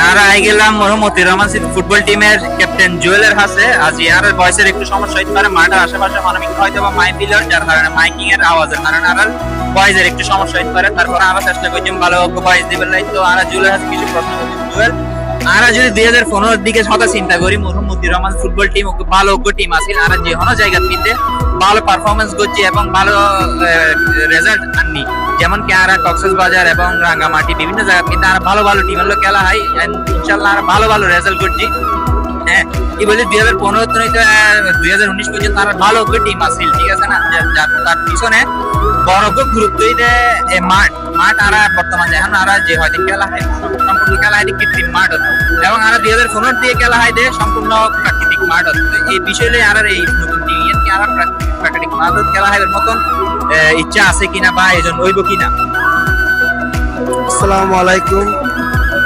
আর I গেলাম Motiur Rahman football টিমের captain জুয়েলের হাতে। আজ আর ভয়েসের একটু সমস্যা হইতে পারে, মাঠের আশেপাশে মানবিক হয়তো বা মাইপিলার, যার কারণে মাইকিং এর আওয়াজের কারণে আর ভয়েসের একটু সমস্যা হইতে পারে। তারপর আমরা চেষ্টা করছি ভালো ভয়েস দিবেন নাই। তো আর জুয়েলের হাতে কিছু প্রশ্ন করছি। জুয়েল, আমরা যদি 2015 দিকে কথা চিন্তা করি, মতিউর রহমান ফুটবল টিম ভালো টিম আছে, আর যে কোনো জায়গা পিতে ভালো পারফরমেন্স করছি এবং ভালো রেজাল্ট আননি। যেমন কি আর কক্সবাজার এবং রাঙ্গামাটি বিভিন্ন জায়গা কিন্তু আর ভালো ভালো টিম হলো খেলা হয়, ইনশাল্লাহ আর ভালো ভালো রেজাল্ট করছি। হ্যাঁ, কি বলি 2015 থেকে 2019 পর্যন্ত আর ভালো টিম আছে, ঠিক আছে না? তার পিছনে বড় গুরুত্বই দেয় মাঠ আর বর্তমানে এখন আর যে হয়তো খেলা হয় সম্পূর্ণ খেলা হয় কৃত্রিম মাঠ হতো, এবং আর 2015 দিয়ে খেলা হয় সম্পূর্ণ প্রাকৃতিক মাঠ হতো। এই বিষয়ে আর এই নতুন টিম কি আর প্রাকৃতিক মাঠ খেলা হয় মতন ইচ্ছা আছে কিনা বা এই জন্য হইব কিনা? আসসালামু আলাইকুম।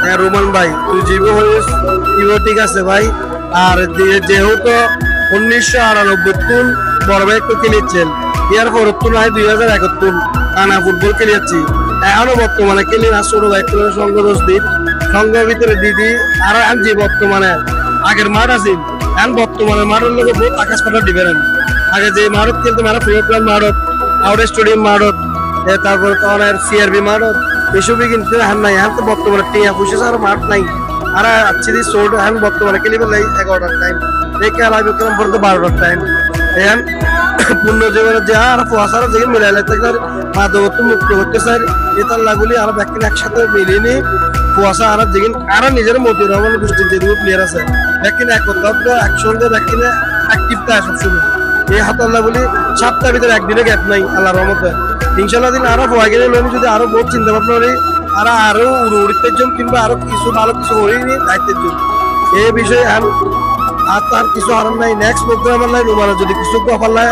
হ্যাঁ রোমান ভাই, তুই জীব হইস ঠিক আছে ভাই। আর যেহেতু 1998 বড় ভাই একটু খেলেছেন, ইয়ার পর নয় 2071 টানা ফুটবল খেলেছি। এখনো বর্তমানে খেলি না ছোট ভাই সঙ্গ দোষ দিন সঙ্গের ভিতরে দিদি আর যে বর্তমানে আগের মাঠ আছে, এখন বর্তমানে মাঠের লোক বহুত আকাশ পাতার ডিফারেন্ট। আগে যে মাঠত খেলতে মানে প্লেগ্রাউন্ড মাঠত, আউট স্টেডিয়াম মাঠত, তারপরে তোমার সিআরবি মাঠত, এসবই কিন্তু এখন নাই। এখন তো বর্তমানে টিয়া পুষে আর মাঠ নাই। আর আজকে ছোট এখন বর্তমানে খেলিবে লাই 11টার টাইম, এই খেলা বিক্রম পর্যন্ত 12টার টাইম। এখন পূর্ণ জীবনে যে আর ফুয়াশারা যেগুলো মিলাইলে থাকলে মাদকত্ব মুক্ত করতে চাই, এটার লাগুলি আর ব্যাকিন একসাথে মিলিয়ে নিয়ে কুয়াশা আর যেগুলো আর নিজের মতিউর রহমান গোষ্ঠীর যেগুলো প্লেয়ার আছে ব্যাকিন একসঙ্গে ব্যাকিনে অ্যাক্টিভটা সবসময়। এই হাতাল্লা বলি সপ্তাহের ভিতরে একদিনে গ্যাপ নাই আল্লাহর রহমতে। ইনশাল্লাহ দিন আরো ভয় গেলে আমি যদি আরো বহুত চিন্তা ভাবনা করি আর আরো উড়িতের জন্য কিংবা আরো কিছু ভালো কিছু করিনি দায়িত্বের জন্য এই বিষয়ে আর তার কিছু হারান নাই। নেক্সট প্রোগ্রাম নাই রুমানা যদি কিছু পারলে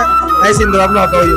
এই চিন্তা ভাবনা হতে হয়।